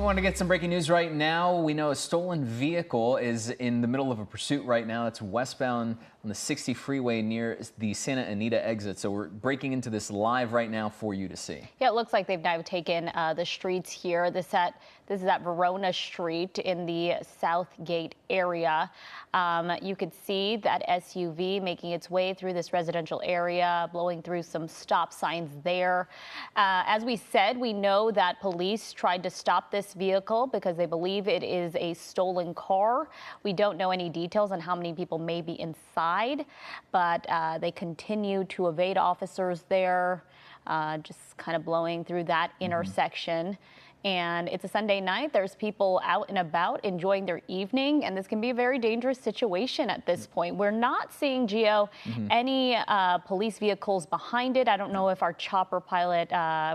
We want to get some breaking news right now. We know a stolen vehicle is in the middle of a pursuit right now. It's westbound on the 60 freeway near the Santa Anita exit. So we're breaking into this live right now for you to see. Yeah, it looks like they've now taken the streets here. This is at Verona Street in the Southgate area. You could see that SUV making its way through this residential area, blowing through some stop signs there. As we said, we know that police tried to stop this vehicle because they believe it is a stolen car. We don't know any details on how many people may be inside, but they continue to evade officers there, just kind of blowing through that intersection. And it's a Sunday night. There's people out and about enjoying their evening, and this can be a very dangerous situation at this point. We're not seeing, Gio, any police vehicles behind it. I don't know if our chopper pilot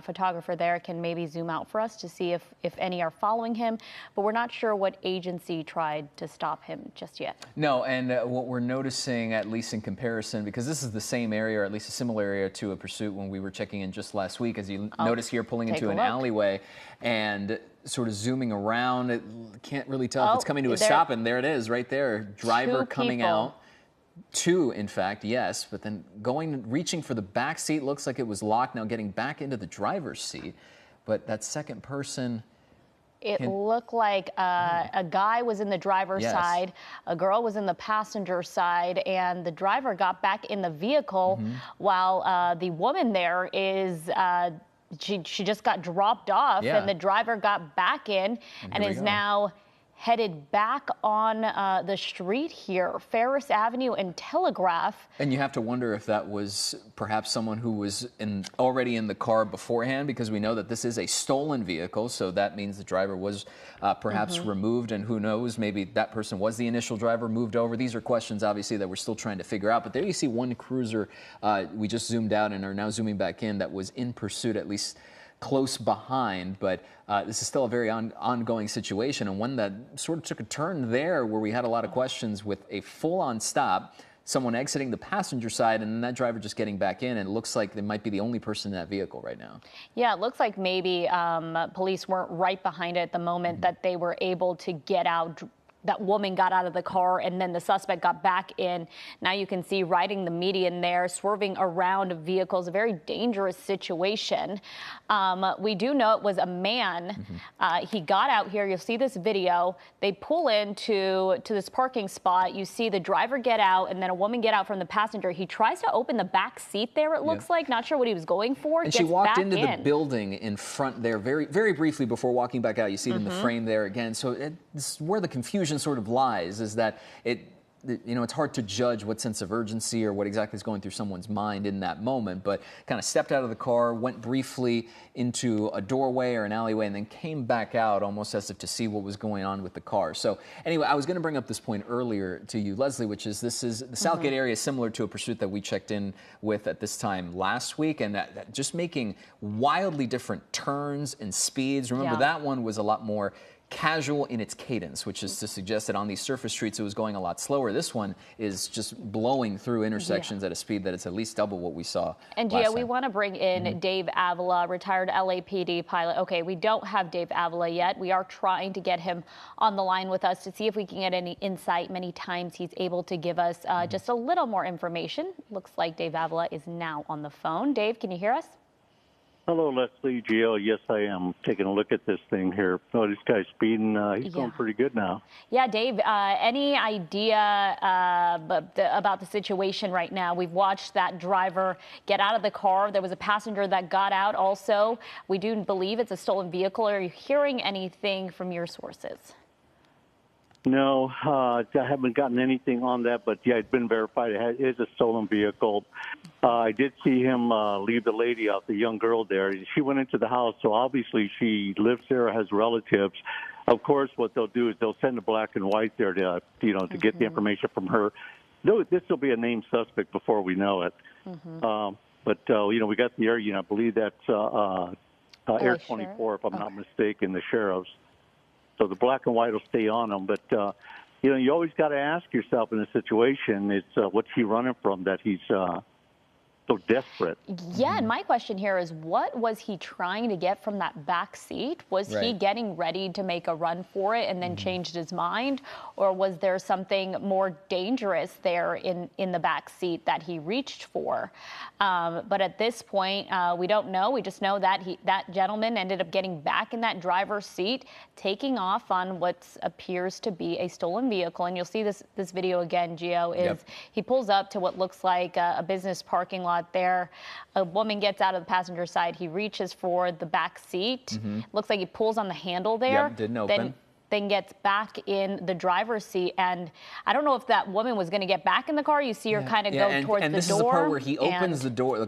photographer there can maybe zoom out for us to see if any are following him, but we're not sure what agency tried to stop him just yet. No, and what we're noticing, at least in comparison, because this is the same area, or at least a similar area to a pursuit when we were checking in just last week, as you notice here, pulling into an alleyway and sort of zooming around. It can't really tell if it's coming to a stop, and there it is right there. Driver coming out. Two, in fact, yes, but then reaching for the back seat. Looks like it was locked, now getting back into the driver's seat. But that second person... It looked like a guy was in the driver's side, a girl was in the passenger side, and the driver got back in the vehicle while the woman there is... She just got dropped off, and the driver got back in and is now headed back on the street here, Ferris Avenue and Telegraph. And you have to wonder if that was perhaps someone who was already in the car beforehand, because we know that this is a stolen vehicle, so that means the driver was perhaps removed, and who knows, maybe that person was the initial driver, moved over. These are questions, obviously, that we're still trying to figure out. But there you see one cruiser, we just zoomed out and are now zooming back in, that was in pursuit, at least close behind. But this is still a very ongoing situation, and one that sort of took a turn there where we had a lot of questions with a full-on stop, someone exiting the passenger side, and then that driver just getting back in, and it looks like they might be the only person in that vehicle right now. Yeah, it looks like maybe police weren't right behind it at the moment that they were able to get out. That woman got out of the car, and then the suspect got back in. Now you can see riding the median there, swerving around vehicles, a very dangerous situation. We do know it was a man. He got out here. You'll see this video. They pull into this parking spot. You see the driver get out, and then a woman get out from the passenger. He tries to open the back seat there, it looks like. Not sure what he was going for. And she walked into the building in front there very, very briefly before walking back out. You see it in the frame there again. So it's where the confusion sort of lies, is that it's hard to judge what sense of urgency or what exactly is going through someone's mind in that moment, but kind of stepped out of the car, went briefly into a doorway or an alleyway, and then came back out almost as if to see what was going on with the car. So anyway, I was going to bring up this point earlier to you, Leslie, which is this is the Southgate area is similar to a pursuit that we checked in with at this time last week, and that just making wildly different turns and speeds. Remember, that one was a lot more casual in its cadence, which is to suggest that on these surface streets it was going a lot slower. This one is just blowing through intersections at a speed that it's at least double what we saw. And Gio, we want to bring in Dave Avila, retired LAPD pilot. Okay, we don't have Dave Avila yet. We are trying to get him on the line with us to see if we can get any insight. Many times he's able to give us just a little more information. Looks like Dave Avila is now on the phone. Dave, can you hear us? Hello, Leslie, Gio. Yes, I am taking a look at this thing here. Oh, this guy's speeding. He's going pretty good now. Yeah, Dave, any idea about the situation right now? We've watched that driver get out of the car. There was a passenger that got out also. We do believe it's a stolen vehicle. Are you hearing anything from your sources? No, I haven't gotten anything on that, but yeah, it's been verified. It is a stolen vehicle. I did see him leave the lady out, the young girl there. She went into the house, so obviously she lives there, has relatives. Of course, what they'll do is they'll send a black and white there to, to get the information from her. This will be a named suspect before we know it. But, we got the area, I believe that's Air 24, if I'm not mistaken, the sheriff's. So the black and white will stay on them. But, you always got to ask yourself in a situation, it's what's he running from that he's so desperate. Yeah, and my question here is, what was he trying to get from that back seat? Was he getting ready to make a run for it and then changed his mind? Or was there something more dangerous there in the back seat that he reached for? But at this point, we don't know. We just know that that gentleman ended up getting back in that driver's seat, taking off on what appears to be a stolen vehicle. And you'll see this video again, Gio, is he pulls up to what looks like a business parking lot there. A woman gets out of the passenger side. He reaches for the back seat. Looks like he pulls on the handle there. Didn't open. Then gets back in the driver's seat. And I don't know if that woman was going to get back in the car. You see her kind of go towards the door. And this is the part where he opens the door,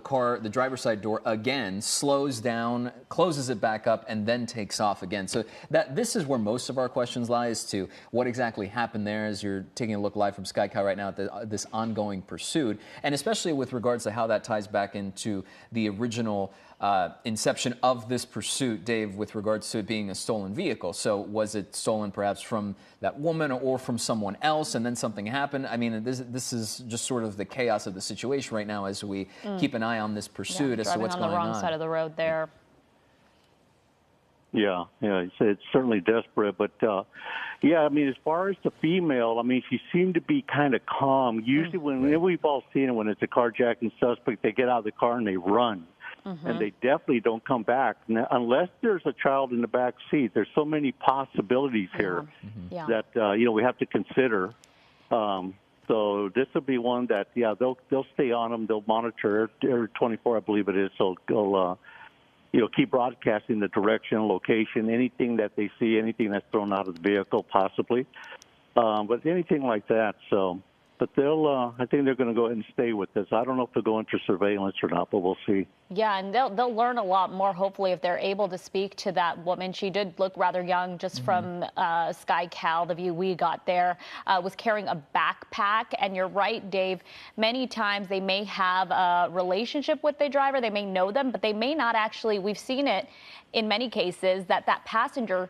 the driver's side door again, slows down, closes it back up, and then takes off again. So this is where most of our questions lie, as to what exactly happened there, as you're taking a look live from Sky Cow right now at this ongoing pursuit, and especially with regards to how that ties back into the original inception of this pursuit, Dave, with regards to it being a stolen vehicle. So was it stolen perhaps from that woman or from someone else, and then something happened? I mean, this is just sort of the chaos of the situation right now as we keep an eye on this pursuit as to what's going on. Driving on the wrong side of the road there. Yeah, it's certainly desperate, but yeah, I mean, as far as the female, I mean, she seemed to be kind of calm. Usually, when we've all seen it, when it's a carjacking suspect, they get out of the car and they run. And they definitely don't come back now, unless there's a child in the back seat. There's so many possibilities here that we have to consider. So this will be one that they'll stay on them. They'll monitor every 24, I believe it is. So they'll keep broadcasting the direction, location, anything that they see, anything that's thrown out of the vehicle, possibly. But anything like that. So. But I think they're going to go ahead and stay with this. I don't know if they'll go into surveillance or not, but we'll see. Yeah, and they'll learn a lot more, hopefully, if they're able to speak to that woman. She did look rather young, just from Sky Cal, the view we got there, was carrying a backpack. And you're right, Dave, many times they may have a relationship with the driver. They may know them, but they may not actually. We've seen it in many cases that passenger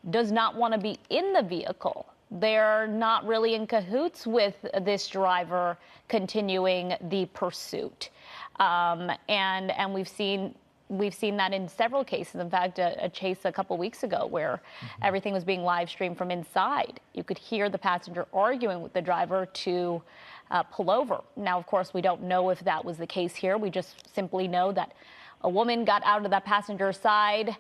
does not want to be in the vehicle. They're not really in cahoots with this driver continuing the pursuit. And we've seen that in several cases. In fact, a chase a couple weeks ago where everything was being live streamed from inside. You could hear the passenger arguing with the driver to pull over. Now, of course, we don't know if that was the case here. We just simply know that a woman got out of that passenger side,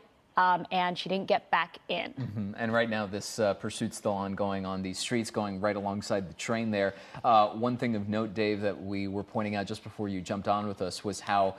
and she didn't get back in. And right now, this pursuit's still ongoing on these streets, going right alongside the train there. One thing of note, Dave, that we were pointing out just before you jumped on with us was how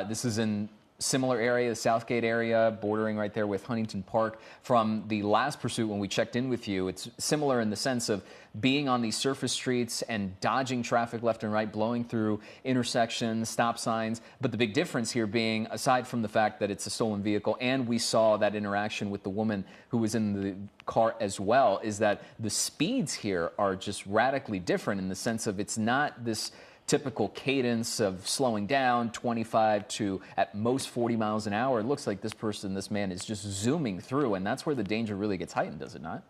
this is in similar area, the Southgate area, bordering right there with Huntington Park. From the last pursuit when we checked in with you, it's similar in the sense of being on these surface streets and dodging traffic left and right, blowing through intersections, stop signs. But the big difference here being, aside from the fact that it's a stolen vehicle, and we saw that interaction with the woman who was in the car as well, is that the speeds here are just radically different in the sense of it's not this typical cadence of slowing down 25 to at most 40 miles an hour. It looks like this man is just zooming through, and that's where the danger really gets heightened, does it not?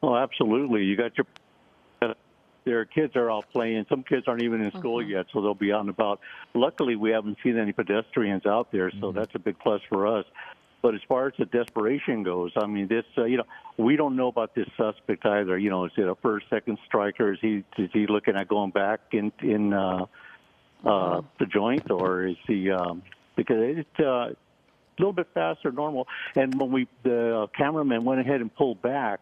Oh, absolutely. You got their kids are out playing. Some kids aren't even in school yet, so they'll be out and about. Luckily, we haven't seen any pedestrians out there, so that's a big plus for us. But as far as the desperation goes, I mean, this, we don't know about this suspect either. Is it a first, second striker? Is he looking at going back in the joint, or is he, because it's a little bit faster than normal. And when the cameraman went ahead and pulled back,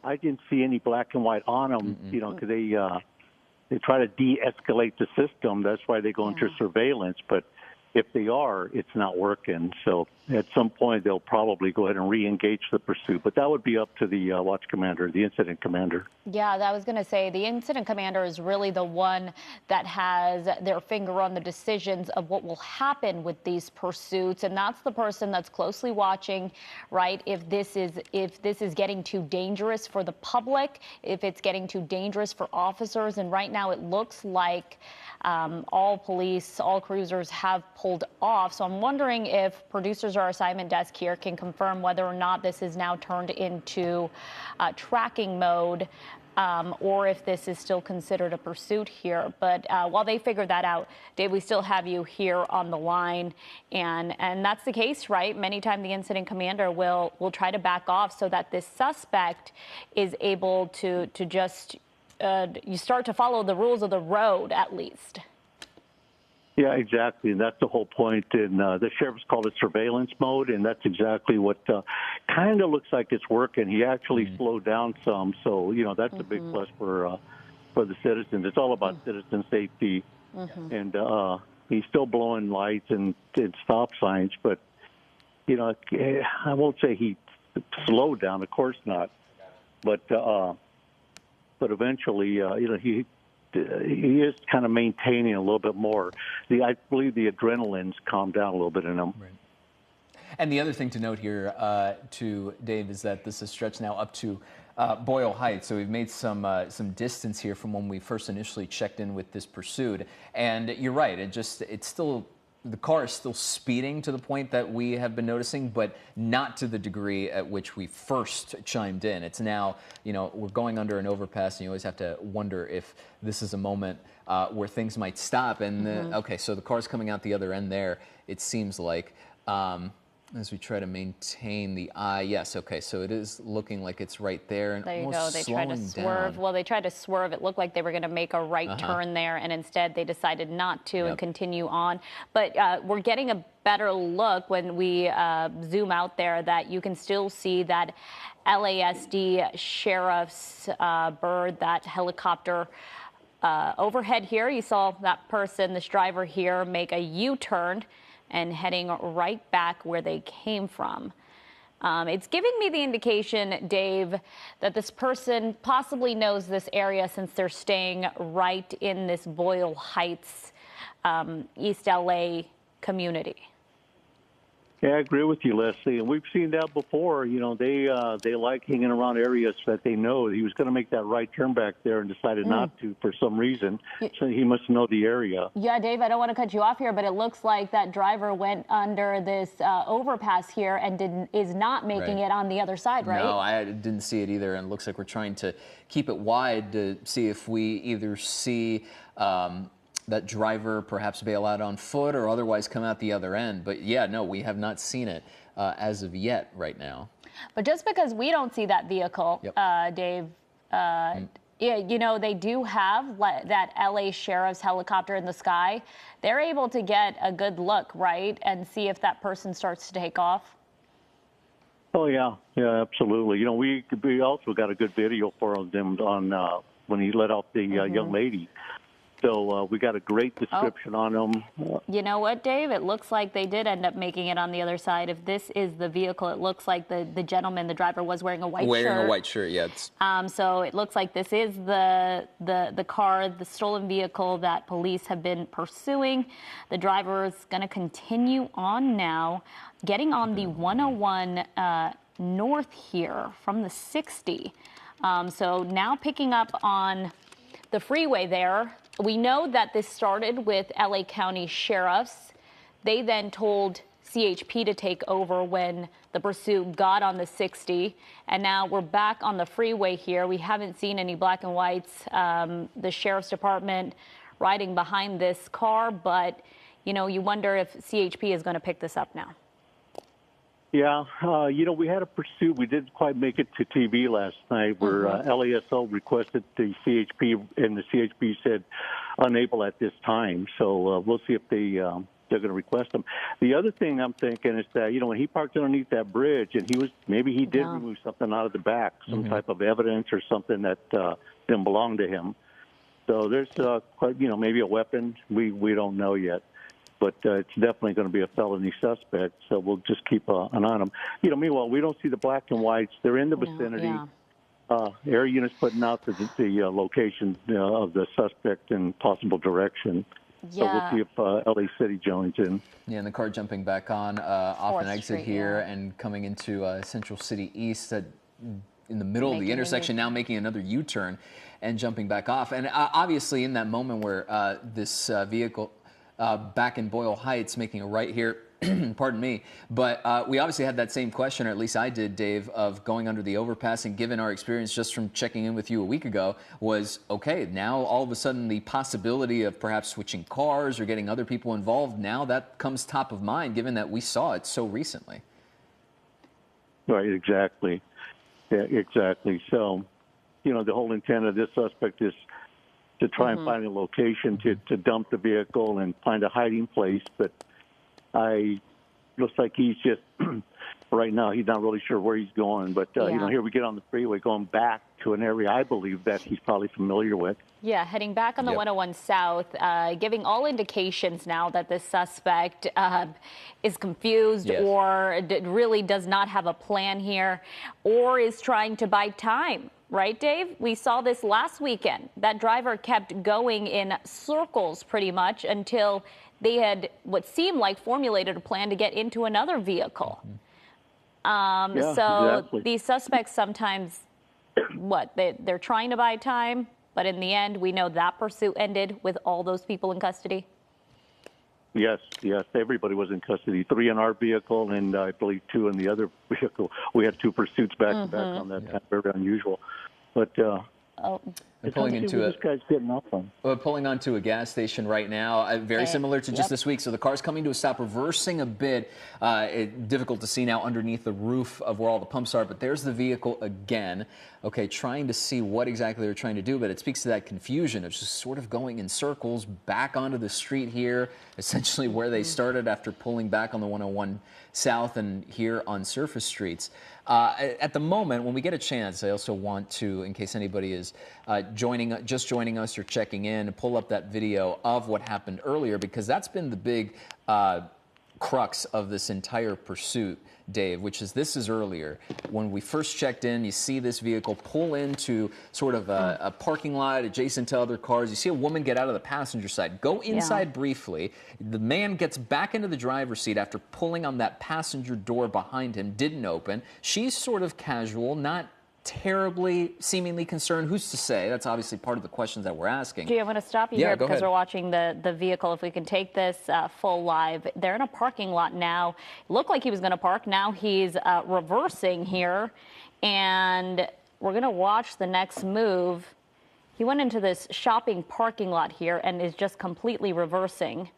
I didn't see any black and white on him, because they try to de-escalate the system. That's why they go into surveillance. But if they are, it's not working. So at some point, they'll probably go ahead and re-engage the pursuit. But that would be up to the watch commander, the incident commander. Yeah, I was going to say the incident commander is really the one that has their finger on the decisions of what will happen with these pursuits. And that's the person that's closely watching, right? If this is getting too dangerous for the public, if it's getting too dangerous for officers. And right now it looks like all police, all cruisers have pulled off. So I'm wondering if producers or our assignment desk here can confirm whether or not this is now turned into tracking mode. or if this is still considered a pursuit here. But while they figure that out, Dave, we still have you here on the line, and that's the case, right? Many times the incident commander will try to back off so that this suspect is able to just you start to follow the rules of the road at least. Yeah, exactly. And that's the whole point. And the sheriff's called it surveillance mode, and that's exactly what kind of looks like it's working. He actually slowed down some, so that's a big plus for the citizens. It's all about citizen safety, and he's still blowing lights and stop signs, but I won't say he slowed down. Of course not, but eventually, he is kind of maintaining a little bit more. I believe the adrenaline's calmed down a little bit in him. Right. And the other thing to note here, to Dave, is that this is stretched now up to Boyle Heights. So we've made some distance here from when we first initially checked in with this pursuit. And you're right. The car is still speeding to the point that we have been noticing, but not to the degree at which we first chimed in. It's now, we're going under an overpass, and you always have to wonder if this is a moment where things might stop. And okay, so the car's coming out the other end there, it seems like. As we try to maintain the eye, yes, okay, so it is looking like it's right there. And there you go. They tried to swerve. Down. Well, they tried to swerve. It looked like they were going to make a right turn there, and instead they decided not to and continue on. But we're getting a better look when we zoom out there, that you can still see that LASD sheriff's bird, that helicopter overhead here. You saw that person, this driver here, make a U-turn and heading right back where they came from. It's giving me the indication, Dave, that this person possibly knows this area since they're staying right in this Boyle Heights, East LA community. Yeah, I agree with you, Leslie. And we've seen that before. They like hanging around areas that they know. He was going to make that right turn back there and decided not to for some reason. So he must know the area. Yeah, Dave, I don't want to cut you off here, but it looks like that driver went under this overpass here and is not making it on the other side, right? No, I didn't see it either. And it looks like we're trying to keep it wide to see if we either see that driver perhaps bail out on foot or otherwise come out the other end. But yeah, no, we have not seen it as of yet right now. But just because we don't see that vehicle, Dave, yeah, they do have that LA sheriff's helicopter in the sky. They're able to get a good look, right, and see if that person starts to take off. Oh, yeah, absolutely. We also got a good video for them on when he let off the young lady. So we got a great description on them. You know what, Dave? It looks like they did end up making it on the other side. If this is the vehicle, it looks like the gentleman, the driver, was wearing a white shirt. Wearing a white shirt, yeah. So it looks like this is the car, the stolen vehicle that police have been pursuing. The driver is going to continue on now, getting on the 101 north here from the 60. So now picking up on the freeway there. We know that this started with LA County sheriffs. They then told CHP to take over when the pursuit got on the 60. And now we're back on the freeway here. We haven't seen any black and whites, the sheriff's department riding behind this car. But, you wonder if CHP is going to pick this up now. Yeah, we had a pursuit. We didn't quite make it to TV last night where LASO requested the CHP, and the CHP said unable at this time. So we'll see if they're going to request them. The other thing I'm thinking is that, when he parked underneath that bridge and maybe he did remove something out of the back, some type of evidence or something that didn't belong to him. So there's maybe a weapon. We don't know yet. But it's definitely going to be a felony suspect, so we'll just keep an eye on them. Meanwhile, we don't see the black and whites. They're in the vicinity. Air units putting out the location of the suspect and possible direction. So we'll see if LA City joins in. Yeah, and the car jumping back on off an exit here and coming into Central City East in the middle of the intersection, now making another U-turn and jumping back off. And obviously in that moment where this vehicle back in Boyle Heights making a right here, Pardon me. But we obviously had that same question, or at least I did, Dave, of going under the overpass. And given our experience just from checking in with you a week ago, was okay, now all of a sudden the possibility of perhaps switching cars or getting other people involved, now that comes top of mind, given that we saw it so recently. Right, exactly. Yeah, exactly. So, you know, the whole intent of this suspect is to try and find a location to dump the vehicle and find a hiding place. But looks like he's just, right now, he's not really sure where he's going. But, you know, here we get on the freeway going back to an area I believe that he's probably familiar with. Yeah, heading back on the 101 South, giving all indications now that this suspect is confused or really does not have a plan here or is trying to buy time. Right, Dave? We saw this last weekend. That driver kept going in circles pretty much until they had what seemed like formulated a plan to get into another vehicle. Exactly. These suspects sometimes, they're trying to buy time, but in the end, we know that pursuit ended with all those people in custody. Yes, everybody was in custody. 3 in our vehicle and I believe 2 in the other vehicle. We had 2 pursuits back to back on that. Kind of very unusual. But pulling into this guy's getting off on. Pulling onto a gas station right now, very similar to just this week. So the car's coming to a stop, reversing a bit. Difficult to see now underneath the roof of where all the pumps are, but there's the vehicle again. Okay, trying to see what exactly they're trying to do, but it speaks to that confusion of just sort of going in circles back onto the street here, essentially where they started after pulling back on the 101 South and here on surface streets. At the moment, when we get a chance, I also want to, in case anybody is just joining us or checking in, pull up that video of what happened earlier, because that's been the big crux of this entire pursuit, Dave, which is this is earlier. When we first checked in, you see this vehicle pull into sort of a parking lot adjacent to other cars. You see a woman get out of the passenger side, go inside briefly. The man gets back into the driver's seat after pulling on that passenger door behind him, didn't open. She's sort of casual, not terribly seemingly concerned. Who's to say? That's obviously part of the questions that we're asking. Gee, I'm going to stop you here because we're watching the vehicle. If we can take this full live. They're in a parking lot now. Looked like he was going to park. Now he's reversing here. And we're going to watch the next move. He went into this shopping parking lot here and is just completely reversing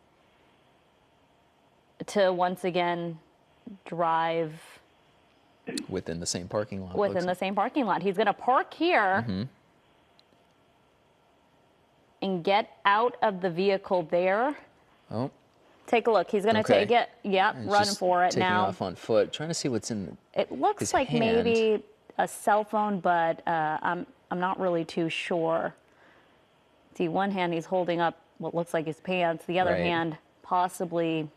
to once again drive within the same parking lot. Within the same parking lot. He's going to park here and get out of the vehicle there. Oh. Take a look. He's going to take it. Yep, running for it now. Taking off on foot. Trying to see what's in It looks like maybe a cell phone, but I'm not really too sure. See, one hand he's holding up what looks like his pants. The other hand possibly...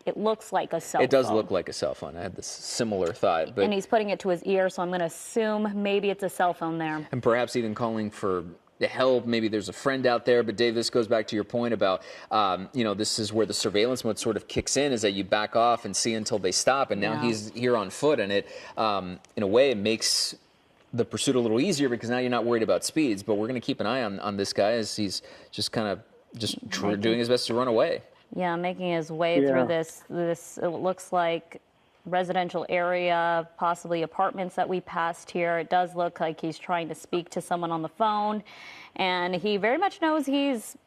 It looks like a cell phone. It does look like a cell phone. I had this similar thought. But and he's putting it to his ear, so I'm going to assume maybe it's a cell phone there. And perhaps even calling for help. Maybe there's a friend out there. But, Dave, this goes back to your point about, you know, this is where the surveillance mode sort of kicks in, is that you back off and see until they stop. And now he's here on foot. And it, in a way, it makes the pursuit a little easier because now you're not worried about speeds. But we're going to keep an eye on this guy as he's just kind of doing his best to run away. Yeah, making his way through this, it looks like residential area, possibly apartments that we passed here. It does look like he's trying to speak to someone on the phone. And he very much knows he's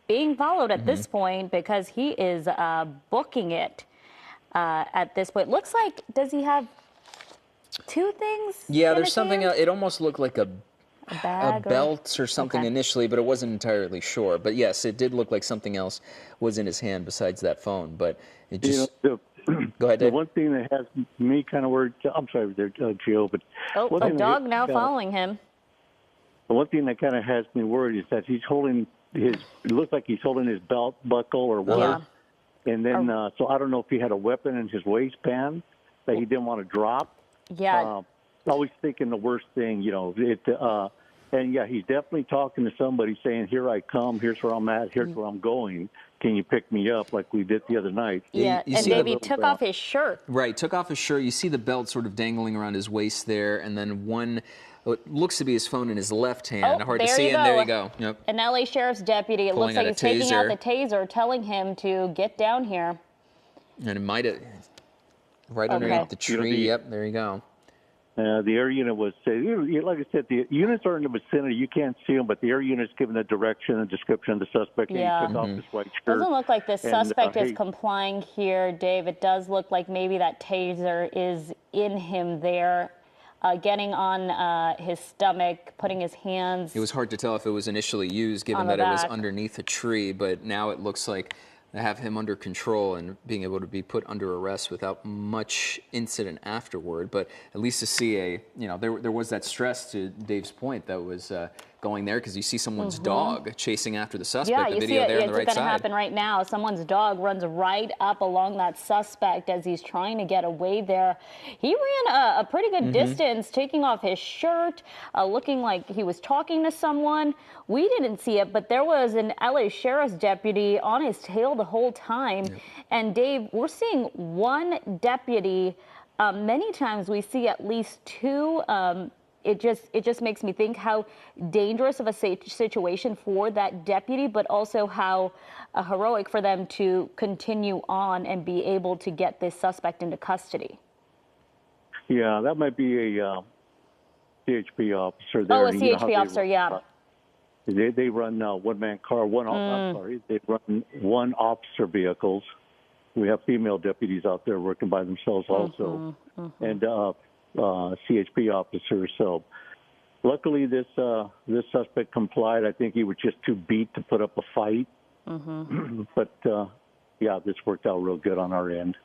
being followed at this point because he is booking it at this point. Looks like, does he have 2 things? Yeah, there's something else. It almost looked like a belt or something initially, but it wasn't entirely sure. But yes, it did look like something else was in his hand besides that phone. But it just... Go ahead, Dave. The one thing that has me kind of worried... I'm sorry there, Gio, but... Oh, a dog now following him. The one thing that kind of has me worried is that he's holding his... It looks like he's holding his belt buckle or what. Yeah. And then, so I don't know if he had a weapon in his waistband that he didn't want to drop. Yeah. Always thinking the worst thing, you know. And yeah, he's definitely talking to somebody saying, here I come, here's where I'm at, here's where I'm going. Can you pick me up like we did the other night? Yeah, and Davey took off his shirt. Right, took off his shirt. You see the belt sort of dangling around his waist there, and then what looks to be his phone in his left hand. Hard to see, and there you go. Yep. An LA Sheriff's deputy, it looks like he's taking out the taser, telling him to get down here. And it might have right underneath the tree. Yep, there you go. The air unit was, like I said, the units are in the vicinity. You can't see them, but the air unit's given the direction and description of the suspect. Yeah. He took off his white shirt. Doesn't look like the suspect is complying here, Dave. It does look like maybe that taser is in him there, getting on his stomach, putting his hands. It was hard to tell if it was initially used, given that it was underneath a tree, but now it looks like they have him under control and being able to be put under arrest without much incident afterward. But at least to see there was that stress, to Dave's point, that was going there, because you see someone's dog chasing after the suspect. Yeah, the video there on the right side. It's going to happen right now. Someone's dog runs right up along that suspect as he's trying to get away there. He ran a pretty good distance, taking off his shirt, looking like he was talking to someone. We didn't see it, but there was an LA Sheriff's deputy on his tail the whole time. Yep. And Dave, we're seeing one deputy. Many times we see at least two. It just makes me think how dangerous of a situation for that deputy, but also how heroic for them to continue on and be able to get this suspect into custody. Yeah, that might be a CHP officer there. Oh, a CHP officer, yeah. They run one-man car. They run one officer vehicles. We have female deputies out there working by themselves also, and CHP officers. So luckily this suspect complied. I think he was just too beat to put up a fight. But this worked out real good on our end.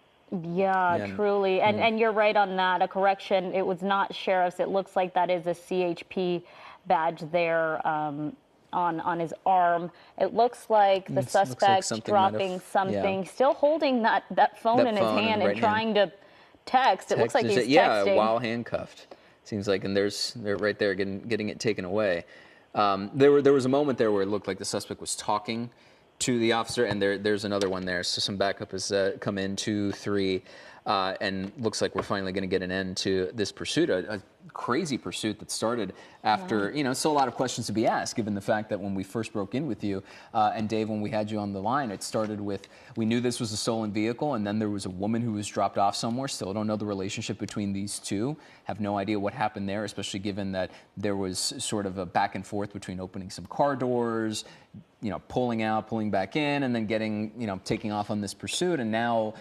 Yeah, truly. And you're right on that. A correction, it was not sheriff's. It looks like that is a CHP badge there on his arm. It looks like the suspect dropping something, still holding that phone in his hand and trying to text. It looks like he's texting. Yeah, while handcuffed. Seems like, and they're right there getting it taken away. There was a moment there where it looked like the suspect was talking to the officer, and there's another one there. So some backup has come in, 2, 3, and looks like we're finally going to get an end to this pursuit, a crazy pursuit that started after, still a lot of questions to be asked, given the fact that when we first broke in with you, and Dave, when we had you on the line, it started with, we knew this was a stolen vehicle, and then there was a woman who was dropped off somewhere. Still don't know the relationship between these two, have no idea what happened there, especially given that there was sort of a back and forth between opening some car doors, pulling out, pulling back in, and then getting, taking off on this pursuit, and now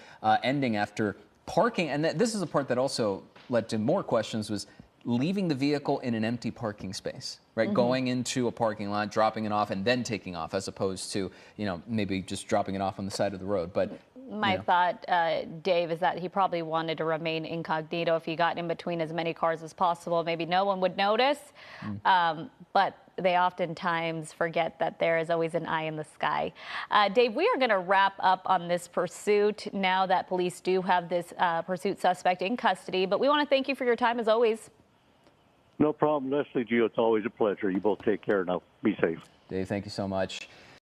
ending after parking. And this is a part that also led to more questions, was leaving the vehicle in an empty parking space, right? Going into a parking lot, dropping it off, and then taking off, as opposed to, maybe just dropping it off on the side of the road. But my thought, Dave, is that he probably wanted to remain incognito. If he got in between as many cars as possible, maybe no one would notice. But they oftentimes forget that there is always an eye in the sky. Dave, we are going to wrap up on this pursuit now that police do have this pursuit suspect in custody. But we want to thank you for your time, as always. No problem, Leslie. Gio, it's always a pleasure. You both take care now. Be safe. Dave, thank you so much.